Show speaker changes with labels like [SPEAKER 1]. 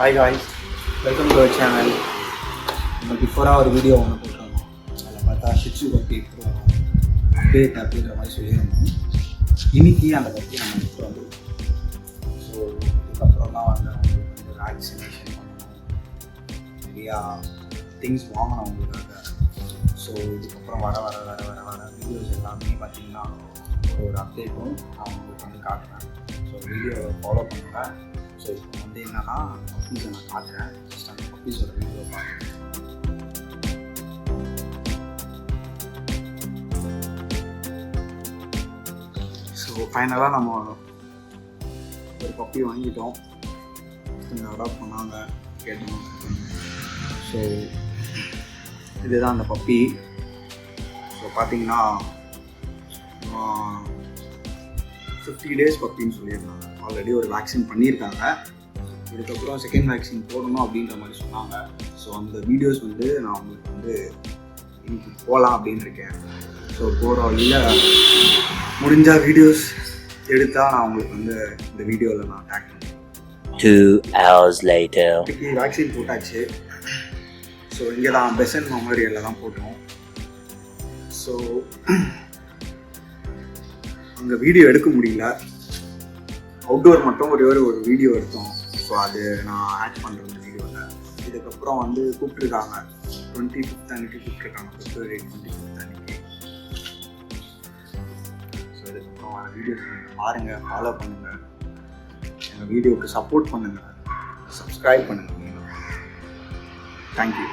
[SPEAKER 1] Hi guys, welcome to our channel. நம்ம பிஃபோராக ஒரு video ஒன்று போட்டிருந்தோம். அதில் பார்த்தா ஷிட்ஸு பற்றி இப்போ அப்டேட் அப்படின்ற மாதிரி சொல்லியிருந்தோம். இன்றைக்கி அந்த பற்றி நம்ம எடுத்து வந்துருக்கோம். ஸோ இதுக்கப்புறம் தான் வந்து அவங்களுக்கு வந்து வேக்சினேஷன் பண்ணணும், நிறையா திங்ஸ் வாங்கணும் அவங்களுக்காக. ஸோ இதுக்கப்புறம் வர வீடியோஸ் எல்லாமே பார்த்திங்கன்னா ஒரு அப்டேட்டும் நான் உங்களுக்கு வந்து காட்டுறேன். ஸோ வீடியோவை ஃபாலோ பண்ணுங்கள். ஸோ இப்போ வந்து என்னன்னா பப்பீஸை நான் காட்டுறேன். ஜஸ்ட் அந்த பப்பீஸோட வீடியோ பார்க்குறேன். ஸோ ஃபைனலாக நம்ம ஒரு பப்பி வாங்கிட்டோம். கொஞ்சம் அடாப்ட் பண்ணாங்க, கேட்டோம். ஸோ இதுதான் அந்த பப்பி. ஸோ பார்த்தீங்கன்னா 50 days பப்பின்னு சொல்லியிருந்தாங்க. ஆல்ரெடி ஒரு வேக்சின் பண்ணியிருக்காங்க. இதுக்கப்புறம் செகண்ட் வேக்சின் போடணும் அப்படின்ற மாதிரி சொன்னாங்க. ஸோ அந்த வீடியோஸ் வந்து நான் உங்களுக்கு வந்து இன்னைக்கு போகலாம் அப்படின்னு இருக்கேன். ஸோ போகிற வழியில் முடிஞ்சால் வீடியோஸ் எடுத்தால் நான் உங்களுக்கு வந்து இந்த வீடியோவில் நான் டேக் பண்ணுவேன்.
[SPEAKER 2] 2 hours later.
[SPEAKER 1] இன்னைக்கு வேக்சின் போட்டாச்சு. ஸோ இங்கே தான் பெசன்ட் மெமோரியலில் தான் போட்டோம். ஸோ அங்கே வீடியோ எடுக்க முடியல. அவுட்டோர் மட்டும் ஒரே ஒரு வீடியோ எடுத்தோம். ஸோ அது நான் ஆட் பண்ணுறேன் இந்த வீடியோவில். இதுக்கப்புறம் வந்து கூப்பிட்ருக்காங்க 25th அன்றைக்கி கூப்பிட்ருக்காங்க, February 25th அன்றைக்கி. ஸோ இதுக்கப்புறம் வர வீடியோஸ் நீங்கள் பாருங்கள், ஃபாலோ பண்ணுங்கள், எங்கள் வீடியோவுக்கு சப்போர்ட் பண்ணுங்கள், சப்ஸ்கிரைப் பண்ணுங்கள். தேங்க்யூ.